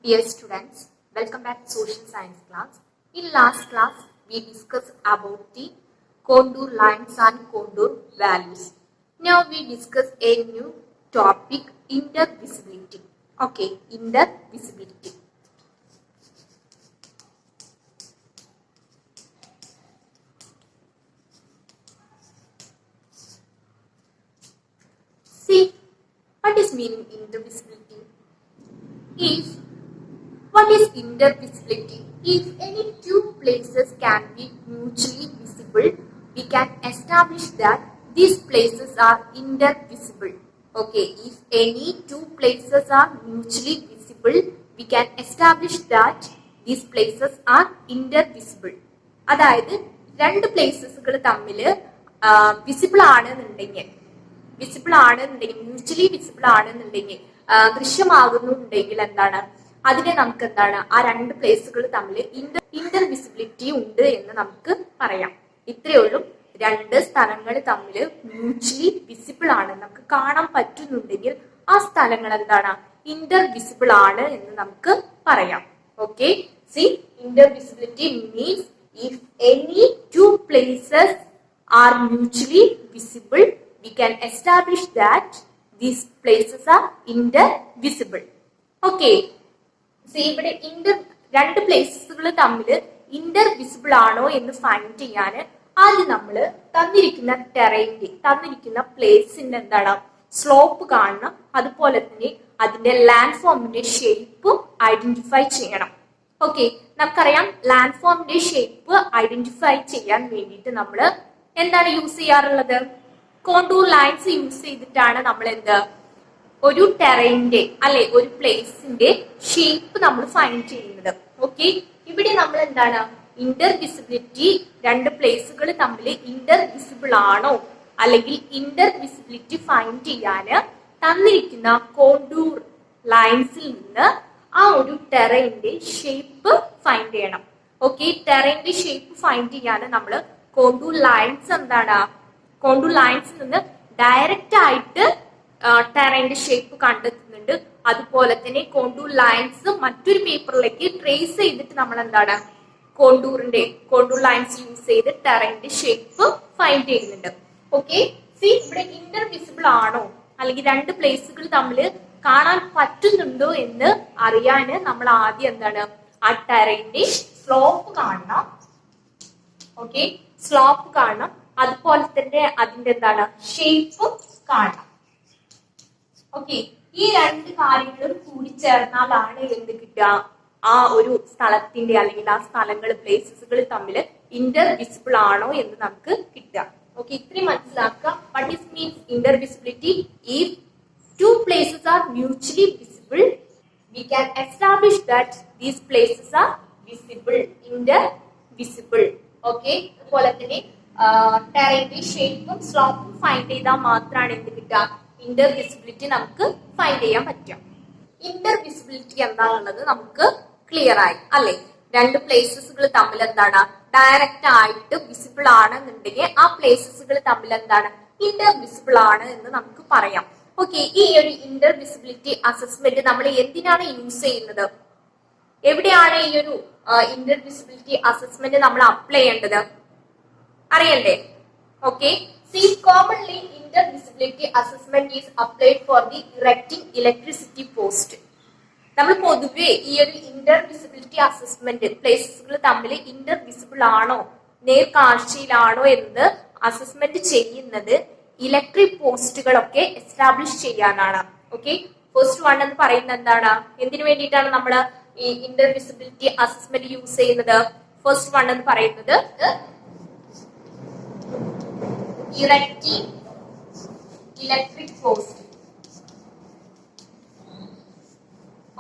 Dear students, welcome back to Social Science class. In last class, we discussed about the contour lines and contour values. Now we discuss a new topic, intervisibility. Okay, intervisibility. See, what is meaning intervisibility? What is intervisibility? If any two places can be mutually visible, we can establish that these places are intervisible. Okay, if any two places are mutually visible, we can establish that these places are intervisible. അതായത് രണ്ട് പ്ലേസസുകൾ തമ്മിൽ visible ആണെന്നുണ്ടെങ്കിൽ mutually visible ആണെന്നുണ്ടെങ്കിൽ ദൃശ്യമാകുന്നുണ്ടെങ്കിൽ എന്താണ് അതിനെ നമുക്ക് എന്താണ് ആ രണ്ട് പ്ലേസുകൾ തമ്മിൽ ഇന്റർവിസിബിലിറ്റി ഉണ്ട് എന്ന് നമുക്ക് പറയാം. ഇത്രയേ ഉള്ളൂ. രണ്ട് സ്ഥലങ്ങൾ തമ്മിൽ മ്യൂച്വലി വിസിബിൾ ആണ്, നമുക്ക് കാണാൻ പറ്റുന്നുണ്ടെങ്കിൽ ആ സ്ഥലങ്ങൾ എന്താണ് ഇന്റർവിസിബിൾ ആണ് എന്ന് നമുക്ക് പറയാം. Okay, see intervisibility means if any two places are mutually visible we can establish that these places are intervisible. Okay, see ഇവിടെ രണ്ട് പ്ലേസസുകൾ തമ്മിൽ ഇന്റർവിസിബിൾ ആണോ എന്ന് ഫൈൻഡ് ചെയ്യാൻ ആദ്യം നമ്മൾ തന്നിരിക്കുന്ന പ്ലേസിന്റെ എന്താണ് സ്ലോപ്പ് കാണണം, അതുപോലെ തന്നെ അതിന്റെ ലാൻഡ് ഫോമിന്റെ ഷേപ്പ് ഐഡന്റിഫൈ ചെയ്യണം. ഓക്കെ, നമുക്കറിയാം ലാൻഡ് ഫോമിന്റെ ഷേപ്പ് ഐഡന്റിഫൈ ചെയ്യാൻ വേണ്ടിയിട്ട് നമ്മൾ എന്താണ് യൂസ് ചെയ്യാറുള്ളത്? കോണ്ടൂർ ലൈൻസ് യൂസ് ചെയ്തിട്ടാണ് നമ്മൾ ഒരു ടെറൈന്റെ അല്ലെ ഒരു പ്ലേസിന്റെ ഷേപ്പ് നമ്മൾ ഫൈൻഡ് ചെയ്യുന്നത്. ഓക്കെ, ഇവിടെ നമ്മൾ എന്താണ് ഇന്റർവിസിബിലിറ്റി, രണ്ട് പ്ലേസുകൾ തമ്മിൽ ഇന്റർവിസിബിൾ ആണോ അല്ലെങ്കിൽ ഇന്റർവിസിബിലിറ്റി ഫൈൻഡ് ചെയ്യാന് തന്നിരിക്കുന്ന കോണ്ടൂർ ലൈൻസിൽ നിന്ന് ആ ഒരു ടെറൈന്റെ ഷേപ്പ് ഫൈൻഡ് ചെയ്യണം. ഓക്കെ, ടെറൈന്റെ ഷേപ്പ് ഫൈൻഡ് ചെയ്യാന് നമ്മൾ കോണ്ടൂർ ലൈൻസിൽ നിന്ന് ഡയറക്റ്റ് ആയിട്ട് ടെറൈന്റെ ഷേപ്പ് കണ്ടെത്തുന്നുണ്ട്. അതുപോലെ തന്നെ കോണ്ടൂർ ലൈൻസ് മറ്റൊരു പേപ്പറിലേക്ക് ട്രേസ് ചെയ്തിട്ട് നമ്മൾ എന്താണ് കോണ്ടൂർ ലൈൻസ് യൂസ് ചെയ്ത് ടെറൈന്റെ ഷേപ്പ് ഫൈൻഡ് ചെയ്യുന്നുണ്ട്. ഓക്കെ, സി ഇവിടെ ഇന്റർവിസിബിൾ ആണോ അല്ലെങ്കിൽ രണ്ട് പ്ലേസുകൾ തമ്മിൽ കാണാൻ പറ്റുന്നുണ്ടോ എന്ന് അറിയാന് നമ്മൾ ആദ്യം എന്താണ് ആ ടെറൈന്റെ സ്ലോപ്പ് കാണണം. ഓക്കെ, സ്ലോപ്പ് കാണണം, അതുപോലെ തന്നെ അതിന്റെ എന്താണ് ഷേപ്പ് കാണാം. ഓക്കെ, ഈ രണ്ട് കാര്യങ്ങളും കൂടി ചേർന്നാലാണ് എന്ത് കിട്ടുക? ആ ഒരു സ്ഥലത്തിന്റെ അല്ലെങ്കിൽ ആ സ്ഥലങ്ങൾ പ്ലേസസുകൾ തമ്മിൽ ഇന്റർവിസിബിൾ ആണോ എന്ന് നമുക്ക് കിട്ടുക. ഓക്കെ, ഇത്രയും മനസ്സിലാക്കുക. What is means intervisibility? If two places are mutually visible we can establish that these places are visible, intervisible. Okay, അതുപോലെ തന്നെ ടെറൈന്റെ ഷേപ്പും സ്ലോപ്പും ഫൈൻഡ് ചെയ്താൽ മാത്രമാണ് എന്ത് കിട്ടുക? ഇന്റർവിസിബിലിറ്റി നമുക്ക് ഫൈൻഡ് ചെയ്യാൻ പറ്റും. ഇന്റർവിസിബിലിറ്റി എന്താണെന്നുള്ളത് നമുക്ക് ക്ലിയർ ആയി അല്ലെ? രണ്ട് പ്ലേസസുകൾ തമ്മിൽ എന്താണ് ഡയറക്റ്റ് ആയിട്ട് വിസിബിൾ ആണെന്നുണ്ടെങ്കിൽ ആ പ്ലേസസുകൾ തമ്മിൽ എന്താണ് ഇന്റർവിസിബിൾ ആണ് എന്ന് നമുക്ക് പറയാം. ഓക്കെ, ഈ ഒരു ഇന്റർവിസിബിലിറ്റി അസസ്മെന്റ് നമ്മൾ എന്തിനാണ് യൂസ് ചെയ്യുന്നത്? എവിടെയാണ് ഈ ഒരു ഇന്റർവിസിബിലിറ്റി അസസ്മെന്റ് നമ്മൾ അപ്ലൈ ചെയ്യേണ്ടത്? അറിയണ്ടേ? Okay, see commonly intervisibility assessment is applied for the erecting electricity post. നമ്മൾ പൊതുവെ ഈ ഒരു ഇന്റർവിസിബിലിറ്റി അസസ്മെന്റ് പ്ലേസസുകൾ തമ്മിൽ ഇന്റർവിസിബിൾ ആണോ നേർക്കാഴ്ചയിലാണോ എന്ന് അസസ്മെന്റ് ചെയ്യുന്നത് ഇലക്ട്രിക് പോസ്റ്റുകളൊക്കെ എസ്റ്റാബ്ലിഷ് ചെയ്യാനാണ്. ഓക്കെ, ഫസ്റ്റ് വൺ എന്ന് പറയുന്നത് എന്താണ്? എന്തിനു വേണ്ടിയിട്ടാണ് നമ്മൾ ഈ ഇന്റർവിസിബിലിറ്റി അസസ്മെന്റ് യൂസ് ചെയ്യുന്നത്? ഫസ്റ്റ് വൺ എന്ന് പറയുന്നത് ഇറക്റ്റിംഗ് ഇലക്ട്രിക് പോസ്റ്റ്.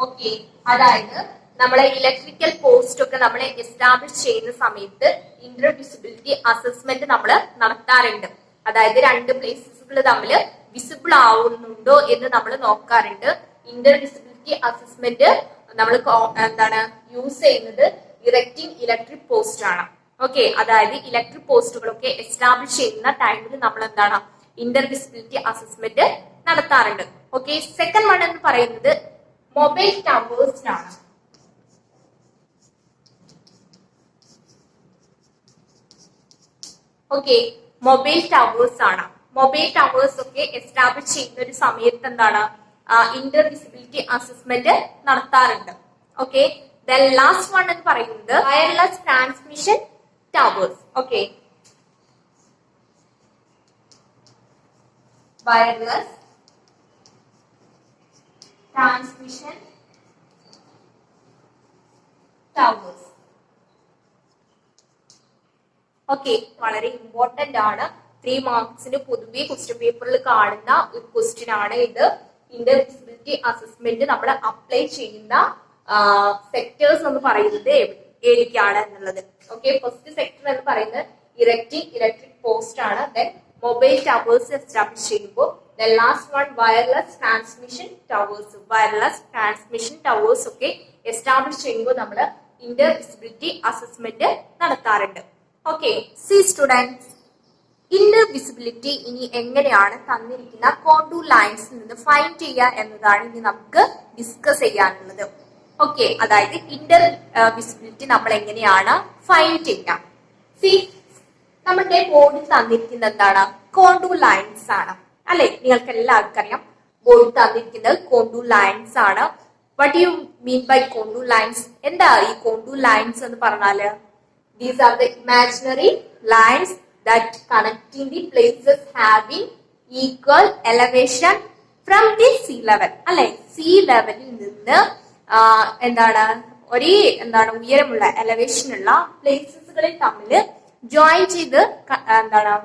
ഓക്കെ, അതായത് നമ്മളെ ഇലക്ട്രിക്കൽ പോസ്റ്റ് ഒക്കെ നമ്മൾ എസ്റ്റാബ്ലിഷ് ചെയ്യുന്ന സമയത്ത് ഇന്റർവിസിബിലിറ്റി അസസ്മെന്റ് നമ്മൾ നടത്താറുണ്ട്. അതായത് രണ്ട് പ്ലേസസുകൾ തമ്മിൽ വിസിബിൾ ആവുന്നുണ്ടോ എന്ന് നമ്മൾ നോക്കാറുണ്ട്. ഇന്റർവിസിബിലിറ്റി അസസ്മെന്റ് നമ്മൾ എന്താണ് യൂസ് ചെയ്യുന്നത് ഇറക്റ്റിംഗ് ഇലക്ട്രിക് പോസ്റ്റ് ആണ്. ഓക്കെ, അതായത് ഇലക്ട്രിക് പോസ്റ്റുകളൊക്കെ എസ്റ്റാബ്ലിഷ് ചെയ്യുന്ന ടൈമിൽ നമ്മൾ എന്താണ് ഇന്റർവിസിബിലിറ്റി അസസ്മെന്റ് നടത്താറുണ്ട്. ഓക്കെ, സെക്കൻഡ് വൺ എന്ന് പറയുന്നത് മൊബൈൽ ടവേഴ്സിനാണ്. ഓക്കെ, മൊബൈൽ ടവേഴ്സ് ആണ്. മൊബൈൽ ടവേഴ്സ് ഒക്കെ എസ്റ്റാബ്ലിഷ് ചെയ്യുന്ന ഒരു സമയത്ത് എന്താണ് ഇന്റർ വിസിബിലിറ്റി അസസ്മെന്റ് നടത്താറുണ്ട്. ഓക്കെ, ദ ലാസ്റ്റ് വൺ എന്ന് പറയുന്നത് wireless transmission towers. Okay, wireless transmission towers. Okay, വളരെ ഇമ്പോർട്ടന്റ് ആണ്. 3 മാർക്സിന് പൊതുവെ ക്വസ്റ്റ്യൻ പേപ്പറിൽ കാണുന്ന ഒരു ക്വസ്റ്റ്യൻ ആണ് ഇത്. ഇന്റർ വിസിബിലിറ്റി അസസ്മെന്റ് നമ്മൾ അപ്ലൈ ചെയ്യുന്ന സെക്ടേഴ്സ് എന്ന് പറയുന്നത് ഏതൊക്കെയാണ് എന്നുള്ളത്. ഓക്കെ, ഫസ്റ്റ് സെക്ടർ എന്ന് പറയുന്നത് ഇറക്റ്റിംഗ് ഇലക്ട്രിക് പോസ്റ്റ് ആണ്. ദെൻ മൊബൈൽ ടവേഴ്സ് എസ്റ്റാബ്ലിഷ് ചെയ്യുമ്പോൾ the last one wireless transmission towers. Wireless transmission towers ഒക്കെ എസ്റ്റാബ്ലിഷ് ചെയ്യുമ്പോൾ നമ്മൾ ഇന്റർ വിസിബിലിറ്റി അസസ്മെന്റ് നടത്താറുണ്ട്. Okay, C students, Inter visibility ഇനി എങ്ങനെയാണ് തന്നിരിക്കുന്ന കോണ്ടൂർ ലൈൻസിൽ നിന്ന് ഫൈൻഡ് ചെയ്യുക എന്നതാണ് ഇനി നമുക്ക് ഡിസ്കസ് ചെയ്യാനുള്ളത്. ഓക്കെ, അതായത് ഇന്റർ വിസിബിലിറ്റി നമ്മൾ എങ്ങനെയാണ് ഫൈൻഡ് ചെയ്യുക. സി, നമ്മുടെ ബോർഡിൽ തന്നിരിക്കുന്നത് എന്താണ്? കോണ്ടൂർ ലൈൻസ് ആണ് അല്ലെ? നിങ്ങൾക്ക് എല്ലാവർക്കും അറിയാം ബോർഡിൽ തന്നിരിക്കുന്നത് കോണ്ടൂർ ലൈൻസ് ആണ്. What you mean by contour lines? എന്താ ഈ കോണ്ടൂർ ലൈൻസ് എന്ന് പറഞ്ഞാല്? These are the imaginary lines that connecting the places having equal elevation from the sea level. അല്ലെ, സീ ലെവലിൽ നിന്ന് എന്താണ് ഒരേ ഉയരമുള്ള എലവേഷൻ ഉള്ള പ്ലേസസുകളിൽ തമ്മിൽ ജോയിൻ ചെയ്ത്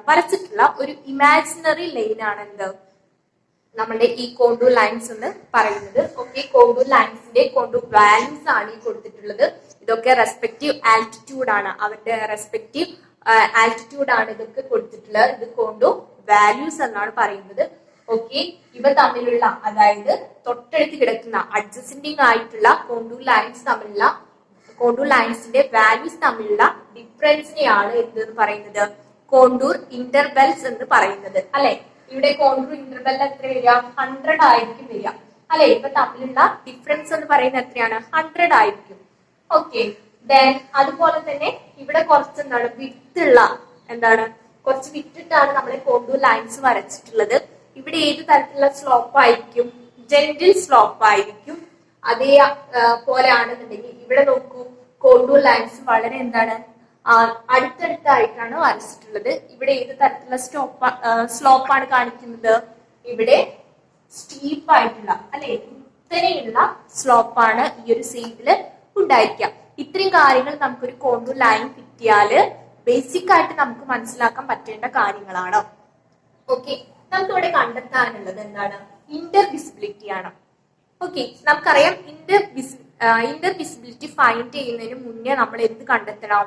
വരച്ചിട്ടുള്ള ഒരു ഇമാജിനറി ലൈൻ ആണ് എന്ത് നമ്മുടെ ഈ കോണ്ടൂർ ലൈൻസ് എന്ന് പറയുന്നത്. ഓക്കെ, കോണ്ടൂർ ലൈൻസിന്റെ കോണ്ടൂർ വാല്യൂസ് ആണ് ഈ കൊടുത്തിട്ടുള്ളത്. ഇതൊക്കെ റെസ്പെക്റ്റീവ് ആൾട്ടിറ്റ്യൂഡ് ആണ്, അവരുടെ റെസ്പെക്റ്റീവ് ആൾട്ടിറ്റ്യൂഡ് ആണ് ഇതൊക്കെ കൊടുത്തിട്ടുള്ളത്. ഇത് കോണ്ടൂർ വാല്യൂസ് എന്നാണ് പറയുന്നത്. ഓക്കെ, ഇവ തമ്മിലുള്ള അതായത് തൊട്ടടുത്ത് കിടക്കുന്ന അഡ്ജസ്റ്റന്റിങ് ആയിട്ടുള്ള കോണ്ടൂർ ലൈൻസ് തമ്മിലുള്ള കോണ്ടൂർ ലൈൻസിന്റെ വാല്യൂസ് തമ്മിലുള്ള ഡിഫറൻസിനെയാണ് എന്തെന്ന് പറയുന്നത്? കോണ്ടൂർ ഇന്റർവെൽസ് എന്ന് പറയുന്നത്. അല്ലെ, ഇവിടെ കോണ്ടൂർ ഇന്റർവെൽ എത്ര വരിക? 100 ആയിരിക്കും വരിക. അല്ലെ, ഇവ തമ്മിലുള്ള ഡിഫറൻസ് എന്ന് പറയുന്നത് എത്രയാണ്? 100 ആയിരിക്കും. ഓക്കെ, ദെൻ അതുപോലെ തന്നെ ഇവിടെ കുറച്ച് വിത്തുള്ള കുറച്ച് വിത്തിട്ടാണ് നമ്മളെ കോണ്ടൂർ ലൈൻസ് വരച്ചിട്ടുള്ളത്. ഇവിടെ ഏത് തരത്തിലുള്ള സ്ലോപ്പ് ആയിരിക്കും? ജെന്റിൽ സ്ലോപ്പ് ആയിരിക്കും. അതേ പോലെ ആണെന്നുണ്ടെങ്കിൽ ഇവിടെ നോക്കൂ, കോണ്ടൂർ ലൈൻസ് വളരെ അടുത്തടുത്തായിട്ടാണ് വരച്ചിട്ടുള്ളത്. ഇവിടെ ഏത് തരത്തിലുള്ള സ്ലോപ്പാണ് കാണിക്കുന്നത്? ഇവിടെ സ്റ്റീപ്പ് ആയിട്ടുള്ള അല്ലെ കുത്തനെയുള്ള സ്ലോപ്പാണ് ഈ ഒരു സൈഡില് ഉണ്ടായിരിക്കാം. ഇത്രയും കാര്യങ്ങൾ നമുക്കൊരു കോണ്ടൂർ ലൈൻ കിട്ടിയാല് ബേസിക് ആയിട്ട് നമുക്ക് മനസ്സിലാക്കാൻ പറ്റേണ്ട കാര്യങ്ങളാണ്. ഓക്കെ, നമുക്ക് ഇവിടെ കണ്ടെത്താനുള്ളത് എന്താണ്? ഇന്റർ വിസിബിലിറ്റി ആണ്. ഓക്കെ, നമുക്കറിയാം ഇന്റർ വിസിബിലിറ്റി ഫൈൻഡ് ചെയ്യുന്നതിന് മുന്നേ നമ്മൾ എന്ത് കണ്ടെത്തണം?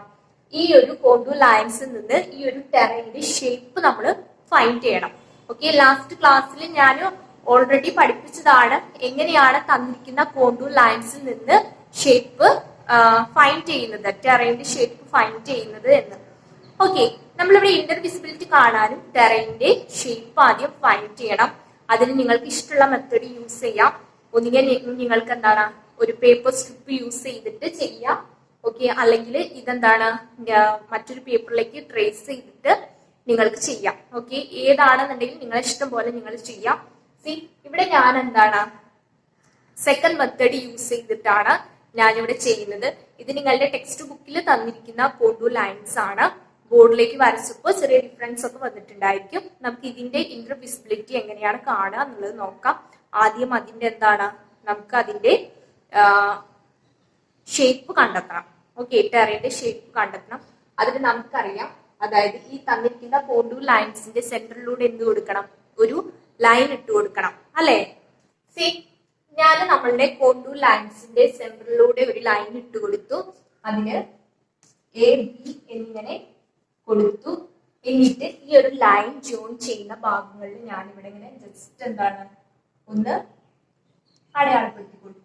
ഈ ഒരു കോണ്ടൂർ ലൈൻസിൽ നിന്ന് ഈ ഒരു ടെറൈന്റെ ഷേപ്പ് നമ്മൾ ഫൈൻഡ് ചെയ്യണം. ഓക്കെ, ലാസ്റ്റ് ക്ലാസ്സിൽ ഞാൻ ഓൾറെഡി പഠിപ്പിച്ചതാണ് എങ്ങനെയാണ് തന്നിരിക്കുന്ന കോണ്ടൂർ ലൈൻസിൽ നിന്ന് ഷേപ്പ് ഫൈൻഡ് ചെയ്യുന്നത്, ടെറൈന്റെ ഷേപ്പ് ഫൈൻഡ് ചെയ്യുന്നത് എന്ന്. ഓക്കെ, നമ്മളിവിടെ ഇന്റർ വിസിബിലിറ്റി കാണാനും ടെറൈന്റെ ഷേപ്പ് ആദ്യം ഫൈൻഡ് ചെയ്യണം. അതിന് നിങ്ങൾക്ക് ഇഷ്ടമുള്ള മെത്തേഡ് യൂസ് ചെയ്യാം. ഒന്നുകിൽ നിങ്ങൾക്ക് ഒരു പേപ്പർ സ്ട്രിപ്പ് യൂസ് ചെയ്തിട്ട് ചെയ്യാം. ഓക്കെ, അല്ലെങ്കിൽ മറ്റൊരു പേപ്പറിലേക്ക് ട്രേസ് ചെയ്തിട്ട് നിങ്ങൾക്ക് ചെയ്യാം. ഓക്കെ, ഏതാണെന്നുണ്ടെങ്കിൽ നിങ്ങളെ ഇഷ്ടം പോലെ നിങ്ങൾ ചെയ്യാം. സി, ഇവിടെ ഞാൻ സെക്കൻഡ് മെത്തേഡ് യൂസ് ചെയ്തിട്ടാണ് ഞാനിവിടെ ചെയ്യുന്നത്. ഇത് നിങ്ങളുടെ ടെക്സ്റ്റ് ബുക്കിൽ തന്നിരിക്കുന്ന കോണ്ടൂർ ലൈൻസ് ആണ്. ബോർഡിലേക്ക് വരച്ചപ്പോൾ ചെറിയ ഡിഫറൻസ് ഒക്കെ വന്നിട്ടുണ്ടായിരിക്കും. നമുക്ക് ഇതിന്റെ ഇന്റർ വിസിബിലിറ്റി എങ്ങനെയാണ് കാണുക എന്നുള്ളത് നോക്കാം. ആദ്യം അതിന്റെ നമുക്ക് അതിന്റെ ഷേപ്പ് കണ്ടെത്തണം. ഓക്കെ, ടെറൈന്റെ ഷേപ്പ് കണ്ടെത്തണം. അതിന് നമുക്കറിയാം, അതായത് ഈ തന്നിരിക്കുന്ന കോണ്ടൂർ ലൈൻസിന്റെ സെന്ററിലൂടെ എന്ത് കൊടുക്കണം? ഒരു ലൈൻ ഇട്ട് കൊടുക്കണം അല്ലെ? സി, ഞാൻ നമ്മളുടെ കോണ്ടൂർ ലൈൻസിന്റെ സെന്ററിലൂടെ ഒരു ലൈൻ ഇട്ട് കൊടുത്തു. അതിന് AB എന്നിങ്ങനെ കൊടുത്തു. എന്നിട്ട് ഈ ഒരു ലൈൻ ജോയിൻ ചെയ്യുന്ന ഭാഗങ്ങളിൽ ഞാൻ ഇവിടെ ഇങ്ങനെ ജസ്റ്റ് ഒന്ന് അടയാളപ്പെടുത്തി കൊടുത്തു.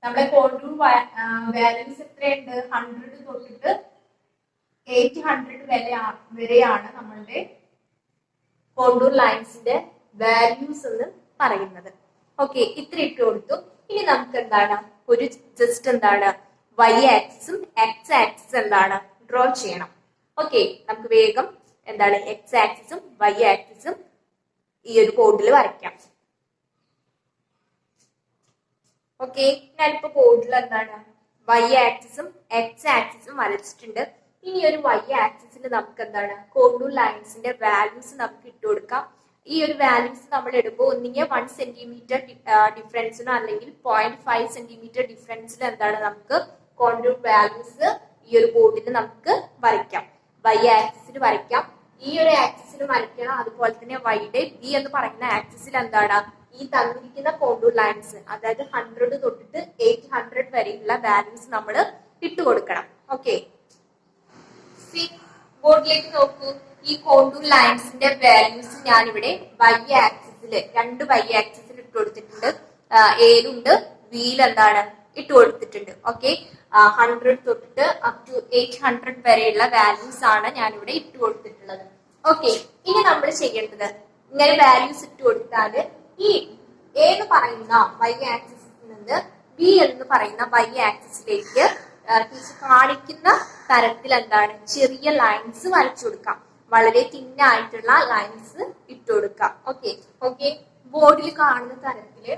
നമ്മുടെ കോണ്ടൂർ വാല്യൂസ് എത്രയുണ്ട്? 100 തൊട്ടിട്ട് 800 വരെയാണ് നമ്മളുടെ കോണ്ടൂർ ലൈൻസിന്റെ വാല്യൂസ് എന്ന് പറയുന്നത്. ഓക്കെ, ഇത്ര ഇട്ട് കൊടുത്തു. ഇനി നമുക്ക് ഒരു ജസ്റ്റ് എന്താണ് y ആക്സിസും x ആക്സിസും എന്താണ് ഡ്രോ ചെയ്യണം. ഓക്കെ, നമുക്ക് വേഗം എന്താണ് x ആക്സിസും y ആക്സിസും ഈ ഒരു ബോർഡിൽ വരയ്ക്കാം. ഓക്കെ, ഞാനിപ്പോ ബോർഡിൽ എന്താണ് y ആക്സിസും x ആക്സിസും വരച്ചിട്ടുണ്ട്. ഇനി ഒരു y ആക്സിസിൽ നമുക്ക് എന്താണ് കോണ്ടൂർ ലൈൻസിന്റെ വാല്യൂസ് നമുക്ക് ഇട്ട് കൊടുക്കാം. ഈ ഒരു വാല്യൂസ് നമ്മൾ ഇടുമ്പോൾ ഒന്നിങ്ങനെ 1 സെന്റിമീറ്റർ ഡിഫറൻസിനോ അല്ലെങ്കിൽ 0.5 സെന്റിമീറ്റർ ഡിഫറൻസിലോ എന്താണ് നമുക്ക് കോണ്ടൂർ വാല്യൂസ് ഈ ഒരു ബോർഡിൽ നമുക്ക് വരയ്ക്കാം. y ആക്സിസിൽ വരയ്ക്കാം, ഈ ഒരു ആക്സിസിൽ വരയ്ക്കണം. അതുപോലെ തന്നെ വൈയുടെ ബി എന്ന് പറയുന്ന ആക്സിസിൽ എന്താണ് ഈ തന്നിരിക്കുന്ന കോണ്ടൂർ ലൈൻസ്, അതായത് 100 തൊട്ടിട്ട് 800 വരെയുള്ള വാല്യൂസ് നമ്മൾ ഇട്ട് കൊടുക്കണം. ഓക്കെ, ബോർഡിലേക്ക് നോക്കൂ. ഈ കോണ്ടൂർ ലൈൻസിന്റെ വാല്യൂസ് ഞാനിവിടെ y ആക്സിസിൽ 2 y ആക്സിസിൽ ഇട്ട് കൊടുത്തിട്ടുണ്ട്. എയിലുണ്ട്, ബിയിൽ എന്താണ് ഇട്ട് കൊടുത്തിട്ടുണ്ട്. ഓക്കെ, 100 തൊട്ടിട്ട് അപ് ടു 800 വരെയുള്ള വാല്യൂസ് ആണ് ഞാനിവിടെ ഇട്ട് കൊടുത്തിട്ടുള്ളത്. ഓക്കെ, ഇനി നമ്മൾ ചെയ്യേണ്ടത് ഇങ്ങനെ വാല്യൂസ് ഇട്ട് കൊടുത്താൽ ഈ എ എന്ന് പറയുന്ന y ആക്സിസിൽ നിന്ന് ബി എന്ന് പറയുന്ന y ആക്സിസിലേക്ക് കാണിക്കുന്ന തരത്തിൽ എന്താണ് ചെറിയ ലൈൻസ് വരച്ചു കൊടുക്കാം. വളരെ തിന്നായിട്ടുള്ള ലൈൻസ് ഇട്ട് കൊടുക്കാം. ഓക്കെ, ബോർഡിൽ കാണുന്ന തരത്തില്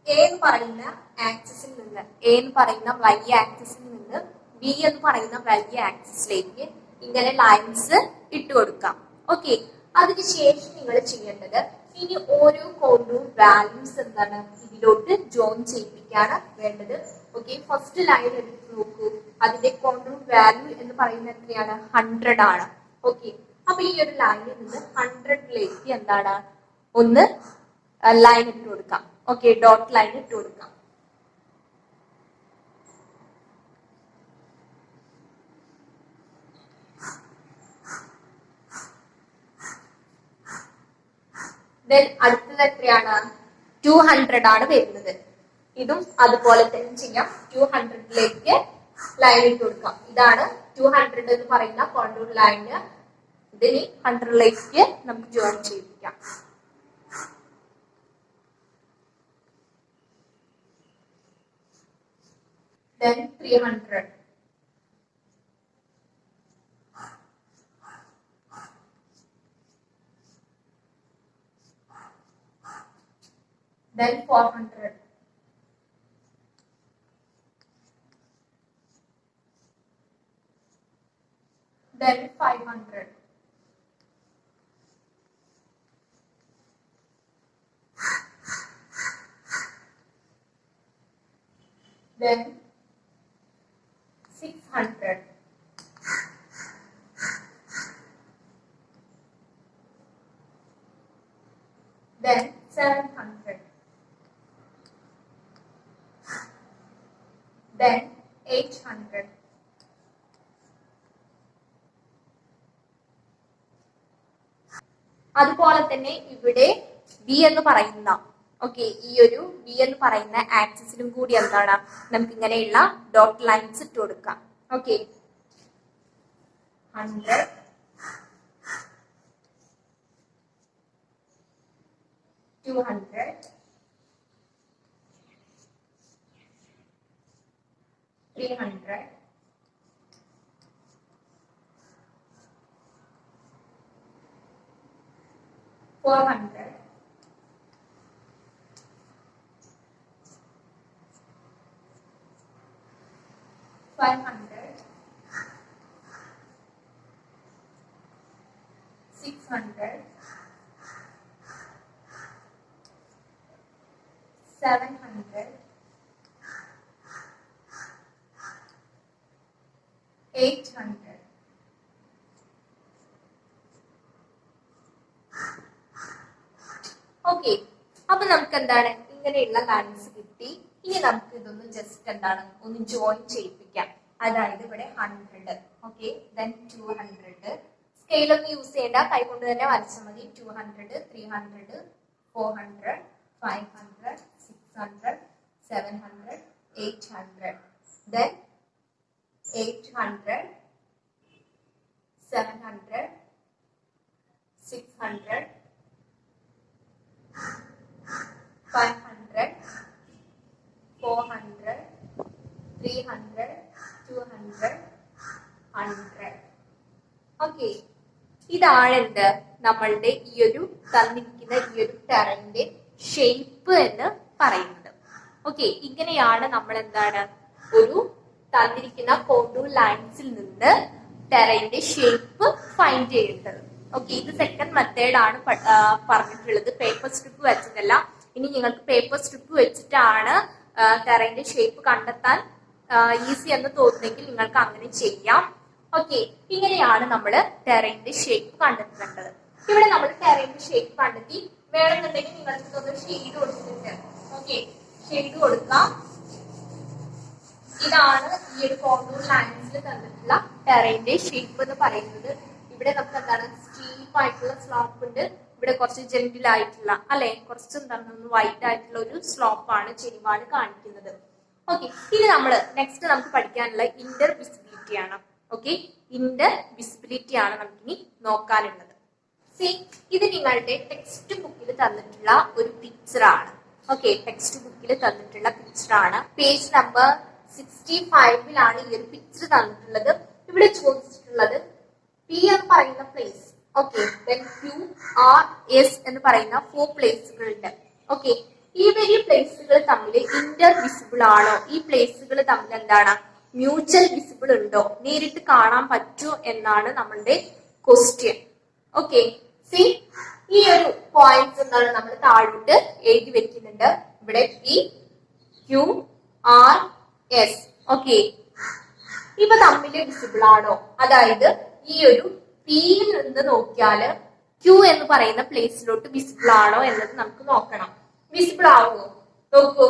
എ എന്ന് പറയുന്ന ആക്സിസിൽ നിന്ന് എ എന്ന് പറയുന്ന y ആക്സിസിൽ നിന്ന് ബി എന്ന് പറയുന്ന y ആക്സിസിലേക്ക് ഇങ്ങനെ ലൈൻസ് ഇട്ട് കൊടുക്കാം. ഓക്കെ, അതിനുശേഷം നിങ്ങൾ ചെയ്യേണ്ടത് ഇനി ഓരോ കോണ്ടൂർ വാല്യൂസ് എന്താണ് ഇതിലോട്ട് ജോയിൻ ചെയ്യിപ്പിക്കാണ് വേണ്ടത്. ഓക്കെ, ഫസ്റ്റ് ലൈൻ എടുത്ത് നോക്കൂ. അതിന്റെ കോണ്ടൂർ വാല്യൂ എന്ന് പറയുന്നത് എത്രയാണ്? 100 ആണ്. ഓക്കെ, അപ്പൊ ഈ ഒരു ലൈനിൽ നിന്ന് 100ലേക്ക് എന്താണ് ഒന്ന് ലൈൻ ഇട്ട് കൊടുക്കാം. ഓക്കെ, ഡോട്ട് ലൈൻ ഇട്ട് കൊടുക്കാം. അടുത്തത് എത്രയാണ്? 200 ആണ് വരുന്നത്. ഇതും അതുപോലെ തന്നെ ചെയ്യാം. 200ലേക്ക് ലൈൻ ഇട്ട് കൊടുക്കാം. ഇതാണ് 200 എന്ന് പറയുന്ന കോണ്ടൂർ ലൈന്. ഇതിന് 100ലേക്ക് നമുക്ക് join ചെയ്യിപ്പിക്കാം. Then 300. Then 400. Then 500. Then 600. Then 700. Then 800. അതുപോലെ തന്നെ ഇവിടെ ബി എന്ന് പറയുന്ന ഈ ഒരു ബി എന്ന് പറയുന്ന ആക്സിസിലും കൂടി എന്താണ് നമുക്ക് ഇങ്ങനെയുള്ള ഡോട്ട് ലൈൻസ് ഇട്ട് കൊടുക്കാം. 100, 200, 300, 400, 500, 600, 700, 800. അപ്പൊ നമുക്ക് എന്താണ് ഇങ്ങനെയുള്ള ലൈൻസ് കിട്ടി. ഇനി നമുക്ക് ഇതൊന്ന് ജസ്റ്റ് എന്താണ് ഒന്ന് ജോയിൻ ചെയ്യിപ്പിക്കാം. അതായത് ഇവിടെ 100, then 200. സ്കെയിലൊന്നും യൂസ് ചെയ്യേണ്ട, കൈകൊണ്ട് തന്നെ വരച്ചാൽ മതി. 200, 300, 400, 500, 600, 700, 800. Then 800, 700, 600, 500, 400, 100. ഓക്കെ, ഇതാണ് എന്ത് നമ്മളുടെ ഈ ഒരു തന്നിരിക്കുന്ന ഈ ഒരു ടെറൈന്റെ ഷേപ്പ് എന്ന് പറയുന്നത്. ഓക്കെ, ഇങ്ങനെയാണ് നമ്മൾ എന്താണ് ഒരു തന്നിരിക്കുന്ന കോണ്ടൂർ ലൈൻസിൽ നിന്ന് ടെറൈന്റെ ഷേപ്പ് ഫൈൻഡ് ചെയ്യേണ്ടത്. ഓക്കെ, ഇത് സെക്കൻഡ് മെത്തേഡ് ആണ് പറഞ്ഞിട്ടുള്ളത്, പേപ്പർ സ്ട്രിപ്പ് വെച്ചിട്ടല്ല. ഇനി നിങ്ങൾക്ക് പേപ്പർ സ്ട്രിപ്പ് വെച്ചിട്ടാണ് ടെറൈന്റെ ഷേപ്പ് കണ്ടെത്താൻ ഈസി എന്ന് തോന്നുന്നെങ്കിൽ നിങ്ങൾക്ക് അങ്ങനെ ചെയ്യാം. ഓക്കെ, ഇങ്ങനെയാണ് നമ്മൾ ടെറൈന്റെ ഷേപ്പ് കണ്ടെത്തേണ്ടത്. ഇവിടെ നമ്മൾ ടെറൈന്റെ ഷേപ്പ് കണ്ടെത്തി. വേണമെന്നുണ്ടെങ്കിൽ നിങ്ങൾക്ക് ഒന്ന് ഷെയ്ഡ് കൊടുത്തിട്ടുണ്ട്. ഓക്കെ, ഷെയ്ഡ് കൊടുക്കാം. ഇതാണ് ഈ ഒരു കോണ്ടൂർ ലൈൻസിൽ തന്നിട്ടുള്ള ടെറൈന്റെ ഷേപ്പ് എന്ന് പറയുന്നത്. ഇവിടെ നമുക്ക് എന്താണ് സ്റ്റീപ്പ് ആയിട്ടുള്ള സ്ലോപ്പ് ഉണ്ട്, ഇവിടെ കുറച്ച് ജെന്റിൽ ആയിട്ടുള്ള അല്ലെ കുറച്ച് എന്താണ് വൈറ്റ് ആയിട്ടുള്ള ഒരു സ്ലോപ്പാണ് ചെരിവാണ് കാണിക്കുന്നത്. ഓക്കെ, ഇനി നെക്സ്റ്റ് നമുക്ക് പഠിക്കാനുള്ള ഇന്റർ വിസിബിലിറ്റി ആണ്. ഓക്കെ, ഇന്റർ വിസിബിലിറ്റി ആണ് നമുക്കിനി നോക്കാനുള്ളത്. സി, ഇത് നിങ്ങളുടെ ടെക്സ്റ്റ് ബുക്കിൽ തന്നിട്ടുള്ള ഒരു പിക്ചർ ആണ്. ഓക്കെ, ടെക്സ്റ്റ് ബുക്കിൽ തന്നിട്ടുള്ള പിക്ചർ ആണ്. പേജ് നമ്പർ 65 ഈ ഒരു പിക്ചർ തന്നിട്ടുള്ളത്. ഇവിടെ ചോദിച്ചിട്ടുള്ളത് പി എന്ന് പറയുന്ന പ്ലേസ്, ഓക്കെ, QRS എന്ന് പറയുന്ന 4 പ്ലേസുകളുണ്ട്. ഓക്കെ, ഈ വലിയ പ്ലേസുകൾ തമ്മിൽ ഇന്റർ വിസിബിൾ ആണോ, ഈ പ്ലേസുകൾ തമ്മിൽ എന്താണ് മ്യൂച്വൽ വിസിബിൾ ഉണ്ടോ, നേരിട്ട് കാണാൻ പറ്റുമോ എന്നാണ് നമ്മളുടെ ക്വസ്റ്റ്യൻ. ഓക്കെ, സി, ഈ ഒരു പോയിന്റ്സ് എന്താണ് നമ്മൾ താഴോട്ട് എഴുതി വെക്കുന്നുണ്ട്. ഇവിടെ QRS. ഓക്കെ, ഇവ തമ്മിൽ വിസിബിൾ ആണോ, അതായത് ഈ ഒരു പിയിൽ നിന്ന് നോക്കിയാല് Q എന്ന് പറയുന്ന പ്ലേസിലോട്ട് വിസിബിൾ ആണോ എന്നത് നമുക്ക് നോക്കണം. വിസിബിൾ ആവുമോ നോക്കൂ.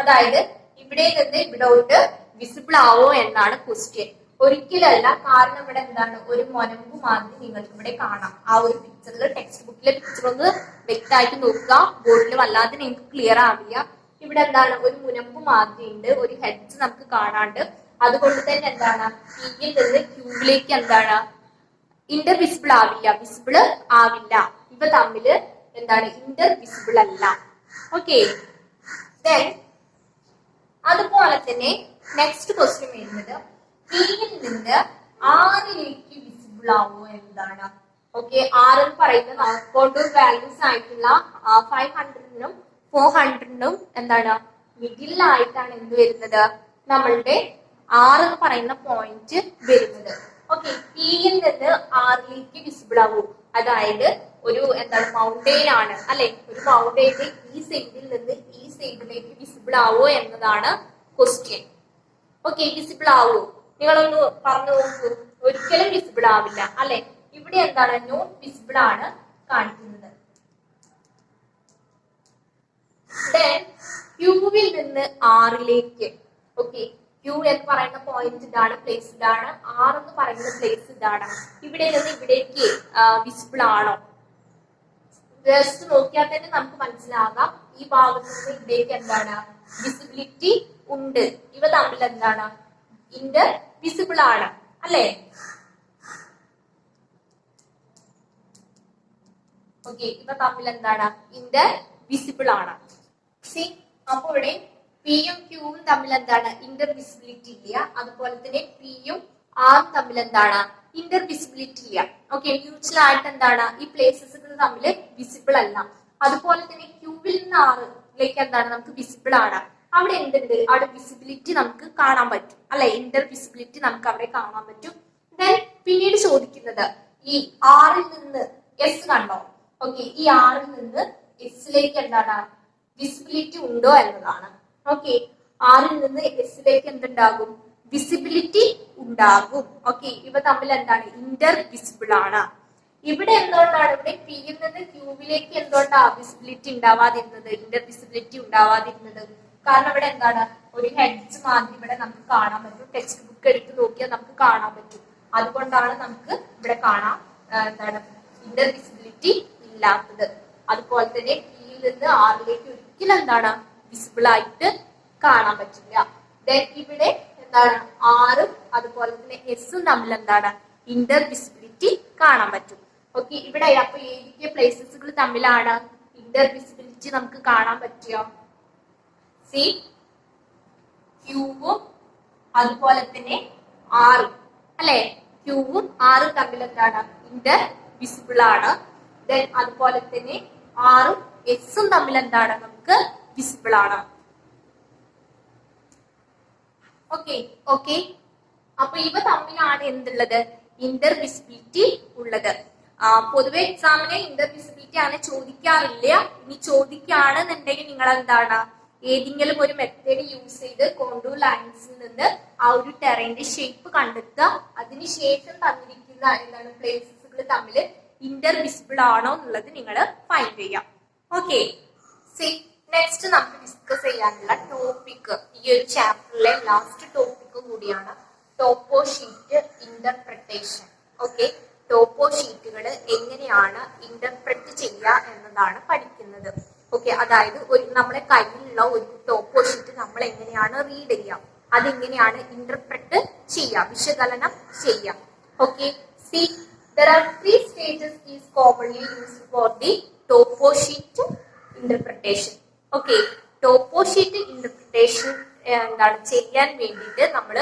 അതായത് ഇവിടെ നിന്ന് ഇവിടോട്ട് വിസിബിൾ ആവോ എന്നാണ് ക്വസ്റ്റ്യൻ. ഒരിക്കലല്ല, കാരണം ഇവിടെ എന്താണ് ഒരു മൊനമ്പ് മാതിരി നിങ്ങൾക്ക് ഇവിടെ കാണാം. ആ ഒരു പിക്ചറിൽ ടെക്സ്റ്റ് ബുക്കിലെ പിക്ചർ ഒന്ന് വ്യക്തമായിട്ട് നോക്കുക, ബോർഡിൽ വല്ലാതെ നിങ്ങൾക്ക് ക്ലിയർ ആവില്ല. ഇവിടെ എന്താണ് ഒരു മുനമ്പ് മാതിരി ഉണ്ട്, ഒരു ഹെഡ്സ് നമുക്ക് കാണാണ്ട്. അതുകൊണ്ട് തന്നെ എന്താണ് പിയിൽ നിന്ന് ക്യൂവിലേക്ക് എന്താണ് ഇന്റർ വിസിബിൾ ആവില്ല, വിസിബിൾ ആവില്ല. ഇവ തമ്മില് എന്താണ് ഇന്റർ വിസിബിൾ അല്ല. ഓക്കെ, അതുപോലെ തന്നെ നെക്സ്റ്റ് ക്വസ്റ്റ്യൻ വരുന്നത് പിയിൽ നിന്ന് ആറിലേക്ക് വിസിബിൾ ആവുമോ എന്താണ്. ഓക്കെ, ആർ എന്ന് പറയുന്ന കോണ്ടൂർ വാല്യൂസ് ആയിട്ടുള്ള 500-നും 400-നും എന്താണ് മിഡിലായിട്ടാണ് എന്ത് വരുന്നത് നമ്മളുടെ ആർ എന്ന് പറയുന്ന പോയിന്റ് വരുന്നത്. ഓക്കെ, പിയിൽ നിന്ന് ആറിലേക്ക് വിസിബിൾ ആവും. അതായത് ഒരു എന്താണ് മൗണ്ടെയിൻ ആണ് അല്ലെ, ഒരു മൗണ്ടെയിന്റെ ഈ സൈഡിൽ നിന്ന് ഈ സൈഡിലേക്ക് വിസിബിൾ ആവോ എന്നതാണ് ക്വസ്റ്റ്യൻ. ഓക്കെ, വിസിബിൾ ആവോ നിങ്ങളൊന്ന് പറഞ്ഞു നോക്കൂ. ഒരിക്കലും വിസിബിൾ ആവില്ല അല്ലെ. ഇവിടെ എന്താണ് നോട്ട് വിസിബിൾ ആണ് കാണിക്കുന്നത്. ക്യൂവിൽ നിന്ന് ആറിലേക്ക്, ഓക്കെ, ക്യൂ എന്ന് പറയുന്ന പോയിന്റ് ഇതാണ്, പ്ലേസ് ഇതാണ്. ആർ എന്ന് പറയുന്ന പ്ലേസ് ഇതാണ്. ഇവിടെ നിന്ന് ഇവിടേക്ക് വിസിബിൾ ആണോ ജസ്റ്റ് നോക്കിയാൽ തന്നെ നമുക്ക് മനസ്സിലാകാം. ഈ ഭാഗത്ത് നിന്ന് ഇവിടേക്ക് എന്താണ് വിസിബിലിറ്റി ഉണ്ട്. ഇവ തമ്മിൽ എന്താണ് ഇന്റർ വിസിബിൾ ആണ് അല്ലെ. ഓക്കെ, ഇവ തമ്മിൽ എന്താണ് ഇന്റർ വിസിബിൾ ആണ്. സി, അപ്പൊ ഇവിടെ പിയും ക്യൂവും തമ്മിൽ എന്താണ് ഇന്റർ വിസിബിലിറ്റി ഇല്ല. അതുപോലെ തന്നെ പിയും ആറും തമ്മിൽ എന്താണ് ഇന്റർ വിസിബിലിറ്റി ഇല്ല. ഓക്കെ, മ്യൂച്വൽ ആയിട്ട് എന്താണ് ഈ പ്ലേസസുകൾ തമ്മിൽ വിസിബിൾ അല്ല. അതുപോലെ തന്നെ ക്യൂവിൽ നിന്ന് ആറിലേക്ക് എന്താണ് നമുക്ക് വിസിബിൾ ആണ്. അവിടെ എന്തുണ്ട്, അവിടെ വിസിബിലിറ്റി നമുക്ക് കാണാൻ പറ്റും അല്ലെ, ഇന്റർ വിസിബിലിറ്റി നമുക്ക് അവിടെ കാണാൻ പറ്റും. ദെൻ പിന്നീട് ചോദിക്കുന്നത് ഈ ആറിൽ നിന്ന് എസ് കണ്ടോ. ഓക്കെ, ഈ ആറിൽ നിന്ന് എസിലേക്ക് എന്താണ് വിസിബിലിറ്റി ഉണ്ടോ എന്നതാണ്. ഓക്കെ, ആറിൽ നിന്ന് എസിലേക്ക് എന്തുണ്ടാകും വിസിബിലിറ്റി ഉണ്ടാകും. ഓക്കെ, ഇവ തമ്മിൽ എന്താണ് ഇന്റർ വിസിബിൾ ആണ്. ഇവിടെ എന്തുകൊണ്ടാണ് ഇവിടെ പിയിൽ നിന്ന് ക്യൂവിലേക്ക് എന്തുകൊണ്ടാണ് വിസിബിലിറ്റി ഉണ്ടാവാതിരുന്നത്, ഇന്റർ വിസിബിലിറ്റി ഉണ്ടാവാതിരുന്നത്? കാരണം ഇവിടെ എന്താണ് ഒരു ഹെഡ്സ് മാതിരി ഇവിടെ നമുക്ക് കാണാൻ പറ്റും. ടെക്സ്റ്റ് ബുക്ക് എടുത്ത് നോക്കിയാൽ നമുക്ക് കാണാൻ പറ്റും. അതുകൊണ്ടാണ് നമുക്ക് ഇവിടെ കാണാം എന്താണ് ഇന്റർ വിസിബിലിറ്റി ഇല്ലാത്തത്. അതുപോലെ തന്നെ പിയിൽ നിന്ന് ആറിലേക്ക് ഒരിക്കലും എന്താണ് വിസിബിൾ ആയിട്ട് കാണാൻ പറ്റില്ല. ദെൻ ഇവിടെ എന്താണ് ആറും അതുപോലെ തന്നെ എസും തമ്മിൽ എന്താണ് ഇന്റർ വിസിബിലിറ്റി കാണാൻ പറ്റും. ഓക്കെ, ഇവിടെ അപ്പൊ ഏതൊക്കെ പ്ലേസസുകൾ തമ്മിലാണ് ഇന്റർ വിസിബിലിറ്റി നമുക്ക് കാണാൻ പറ്റുക? സി, ക്യൂവും അതുപോലെ തന്നെ ആറും അല്ലെ, ക്യൂവും ആറും തമ്മിൽ എന്താണ് ഇന്റർ വിസിബിൾ ആണ്. ദെൻ അതുപോലെ തന്നെ ആറും എക്സും തമ്മിൽ എന്താണ് നമുക്ക് വിസിബിൾ ആണ്. ഓക്കെ ഓക്കെ അപ്പൊ ഇവ തമ്മിലാണ് എന്തുള്ളത്, ഇന്റർ വിസിബിലിറ്റി ഉള്ളത്. പൊതുവെ എക്സാമിന് ഇന്റർ വിസിബിലിറ്റി ആണ് ചോദിക്കാറില്ല. ഇനി ചോദിക്കുകയാണെന്നുണ്ടെങ്കിൽ നിങ്ങൾ എന്താണ് ഏതെങ്കിലും ഒരു മെത്തേഡ് യൂസ് ചെയ്ത് കോണ്ടൂർ ലൈൻസിൽ നിന്ന് ആ ഒരു ടെറൈന്റെ ഷേപ്പ് കണ്ടെത്തുക. അതിനുശേഷം തന്നിരിക്കുന്ന എന്താണ് പ്ലേസസുകൾ തമ്മിൽ ഇന്റർ വിസിബിൾ ആണോ എന്നുള്ളത് നിങ്ങൾ ഫൈൻഡ് ചെയ്യാം. ഓക്കെ, നെക്സ്റ്റ് നമുക്ക് ഡിസ്കസ് ചെയ്യാനുള്ള ടോപ്പിക് ഈ ഒരു ചാപ്റ്ററിലെ ലാസ്റ്റ് ടോപ്പിക് കൂടിയാണ് ടോപ്പോ ഷീറ്റ് ഇന്റർപ്രിട്ടേഷൻ. ഓക്കെ, ടോപ്പോ ഷീറ്റുകൾ എങ്ങനെയാണ് ഇന്റർപ്രറ്റ് ചെയ്യുക എന്നതാണ് പഠിക്കുന്നത്. ഓക്കെ, അതായത് നമ്മളെ കയ്യിലുള്ള ഒരു ടോപ്പോ ഷീറ്റ് നമ്മൾ എങ്ങനെയാണ് റീഡ് ചെയ്യുക, അതെങ്ങനെയാണ് ഇന്റർപ്രറ്റ് ചെയ്യുക, വിശകലനം ചെയ്യുക. Okay, C there are three stages is commonly used for the topo sheet interpretation. Okay, topo sheet interpretation എന്താണ് ചെയ്യാൻ വേണ്ടിയിട്ട് നമ്മൾ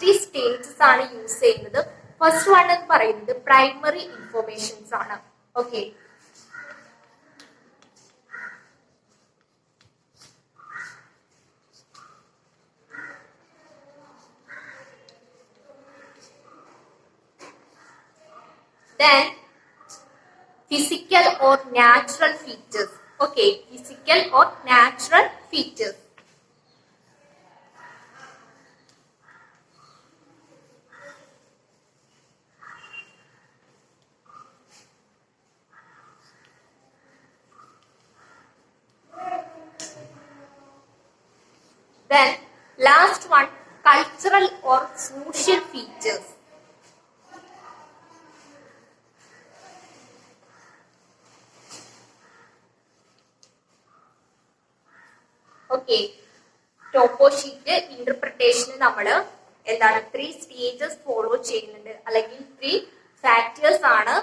3 സ്റ്റേജസ് ആണ് യൂസ് ചെയ്യുന്നത്. ഫസ്റ്റ് വൺ എന്ന് പറയുന്നത് പ്രൈമറി ഇൻഫോർമേഷൻസ് ആണ്. Okay, then physical or natural features. Okay, physical or natural features. Then last one, cultural or social features. Okay, topo sheet ഇന്റർപ്രിട്ടേഷന് നമ്മൾ എന്താണ് 3 സ്റ്റേജസ് ഫോളോ ചെയ്യുന്നുണ്ട്, അല്ലെങ്കിൽ 3 ഫാക്ടേഴ്സ് ആണ്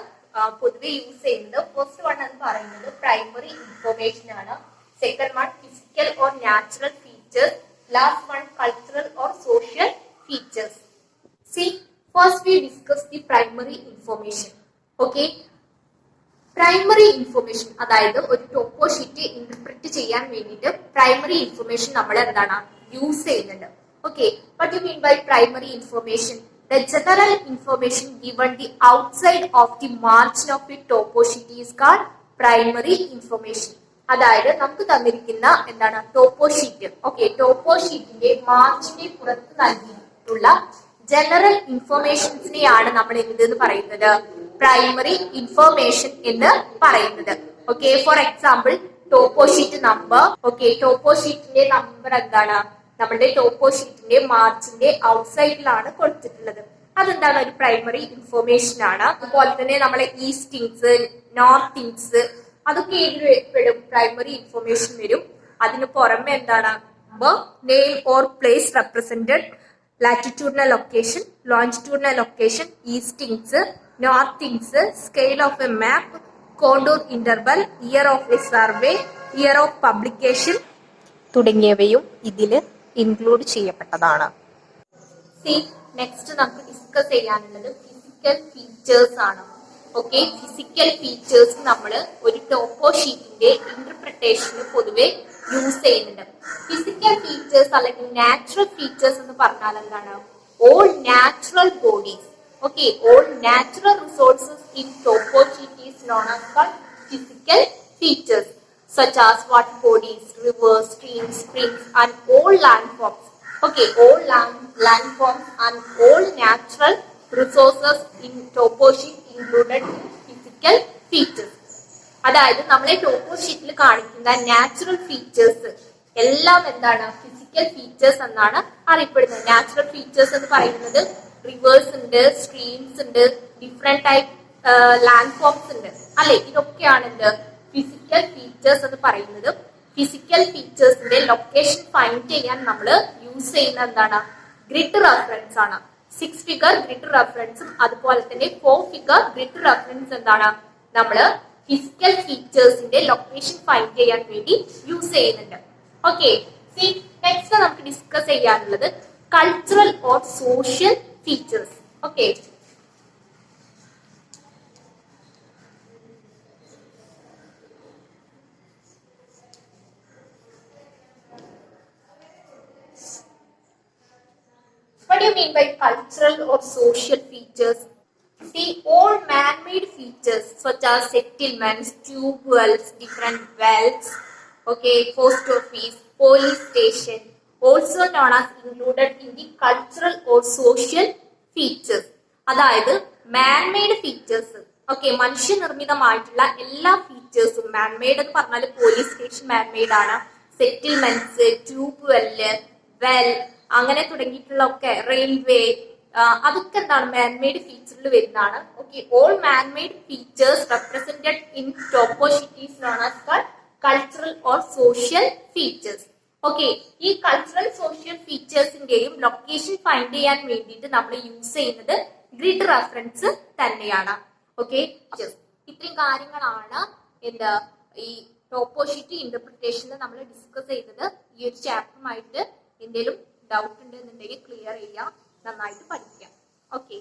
പൊതുവെ യൂസ് ചെയ്യുന്നത്. ഫസ്റ്റ് വൺ എന്ന് പറയുന്നത് പ്രൈമറി ഇൻഫോർമേഷൻ ആണ്. Second one physical or natural features. Last one cultural or social features. C first we discuss the primary information. Okay, primary information അതായത് ഒരു ടോപ്പോ ഷീറ്റ് ഇന്റർപ്രറ്റ് ചെയ്യാൻ വേണ്ടിയിട്ട് പ്രൈമറി ഇൻഫോർമേഷൻ നമ്മൾ എന്താണ് യൂസ് ചെയ്യുന്നുണ്ട്. Okay, what you mean by primary information? The general information given the outside of the margin of a topo sheet is called primary information. അതായത് നമുക്ക് തന്നിരിക്കുന്ന എന്താണ് ടോപ്പോ ഷീറ്റ്. ഓക്കെ, ടോപ്പോ ഷീറ്റിന്റെ മാർജിന്റെ പുറത്ത് നൽകിയിട്ടുള്ള ജനറൽ ഇൻഫോർമേഷൻസിനെയാണ് നമ്മൾ എന്തെന്ന് പറയുന്നത്, പ്രൈമറി ഇൻഫോർമേഷൻ എന്ന് പറയുന്നത്. Okay, for example topo sheet number. Okay, topo ഷീറ്റിന്റെ നമ്പർ എന്താണ്, നമ്മുടെ ടോപ്പോ ഷീറ്റിന്റെ മാർജിന്റെ ഔട്ട്സൈഡിലാണ് കൊടുത്തിട്ടുള്ളത്. അതെന്താണ്, ഒരു പ്രൈമറി ഇൻഫോർമേഷൻ ആണ്. അതുപോലെ തന്നെ നമ്മളെ ഈസ്റ്റിങ്സ്, നോർത്തിങ്സ് അതൊക്കെ ഏതിലും പ്രൈമറി ഇൻഫോർമേഷൻ വരും. അതിന് പുറമെ എന്താണ് name or place represented, latitudinal location, longitudinal location, eastings, northings, scale of a map, contour interval, year of a survey, year of publication തുടങ്ങിയവയും ഇതിൽ ഇൻക്ലൂഡ് ചെയ്യപ്പെട്ടതാണ്. നെക്സ്റ്റ് നമുക്ക് ഡിസ്കസ് ചെയ്യാനുള്ളത് ഫിസിക്കൽ ഫീച്ചേഴ്സ് ആണ്. ഓക്കെ, ഫിസിക്കൽ ഫീച്ചേഴ്സ് നമ്മൾ ഒരു topo ഷീറ്റിന്റെ ഇന്റർപ്രിട്ടേഷന് പൊതുവെ യൂസ് ചെയ്യുന്നുണ്ട്. ഫിസിക്കൽ ഫീച്ചേഴ്സ് അല്ലെങ്കിൽ നാച്ചുറൽ ഫീച്ചേഴ്സ് എന്ന് പറഞ്ഞാൽ എന്താണ്, all natural bodies. Okay, all natural resources in topo sheet is known as physical features such as water bodies, rivers, streams, springs and all landforms. Okay, all landforms and all natural resources in topo sheet included physical features. അതായത് നമ്മളെ ടോപ്പോ ഷീറ്റിൽ കാണിക്കുന്ന natural features എല്ലാം എന്താണ് physical features എന്നാണ് അറിയപ്പെടുന്നത്. Natural features എന്ന് പറയുന്നത് റിവേഴ്സ് ഉണ്ട്, സ്ട്രീംസ് ഉണ്ട്, ഡിഫറെന്റ് ടൈപ്പ് ലാൻഡ് ഫോംസ് ഉണ്ട് അല്ലെ, ഇതൊക്കെയാണ് എന്ത് ഫിസിക്കൽ ഫീച്ചേഴ്സ് എന്ന് പറയുന്നത്. ഫിസിക്കൽ ഫീച്ചേഴ്സിന്റെ ലൊക്കേഷൻ ഫൈൻഡ് ചെയ്യാൻ നമ്മൾ യൂസ് ചെയ്യുന്ന എന്താണ് ഗ്രിഡ് റെഫറൻസ് ആണ്. 6 ഫിഗർ ഗ്രിഡ് റെഫറൻസും അതുപോലെ തന്നെ 4 ഫിഗർ ഗ്രിഡ് റെഫറൻസ് എന്താണ് നമ്മള് ഫിസിക്കൽ ഫീച്ചേഴ്സിന്റെ ലൊക്കേഷൻ ഫൈൻഡ് ചെയ്യാൻ വേണ്ടി യൂസ് ചെയ്യുന്നുണ്ട്. ഓക്കെ, നെക്സ്റ്റ് നമുക്ക് ഡിസ്കസ് ചെയ്യാനുള്ളത് cultural or social features. Okay, what do you mean by cultural or social features? See, all man-made features such as settlements, tube wells, different wells, okay, post office, police station, also known as included in the cultural or social features. അതായത് man-made features, okay, മനുഷ്യനിർമ്മിതമായിട്ടുള്ള എല്ലാ ഫീച്ചേഴ്സും man-made എന്ന് പറഞ്ഞാൽ police station man-made ആണ്, settlements, tube വെല്ല്, well അങ്ങനെ തുടങ്ങിയിട്ടുള്ള ഒക്കെ, railway, അതൊക്കെ എന്താണ് മാൻമെയ്ഡ് ഫീച്ചറിൽ വരുന്നതാണ്. Okay, all man made features represented in topo sheets known as cultural or social features. Okay, ഈ കൾച്ചറൽ സോഷ്യൽ ഫീച്ചേഴ്സിന്റെയും ലൊക്കേഷൻ ഫൈൻഡ് ചെയ്യാൻ വേണ്ടിയിട്ട് നമ്മൾ യൂസ് ചെയ്യുന്നത് ഗ്രിഡ് റെഫറൻസ് തന്നെയാണ്. ഓക്കെ, ഇത്രയും കാര്യങ്ങളാണ് എന്താ ഈ ടോപ്പോസിറ്റി ഇന്റർപ്രിട്ടേഷനിൽ നമ്മൾ ഡിസ്കസ് ചെയ്തത്. ഈ ഒരു ചാപ്റ്ററുമായിട്ട് എന്തെങ്കിലും ഡൗട്ട് ഉണ്ടെന്നുണ്ടെങ്കിൽ ക്ലിയർ ചെയ്യാം, നന്നായിട്ട് പഠിക്കാം. ഓക്കെ.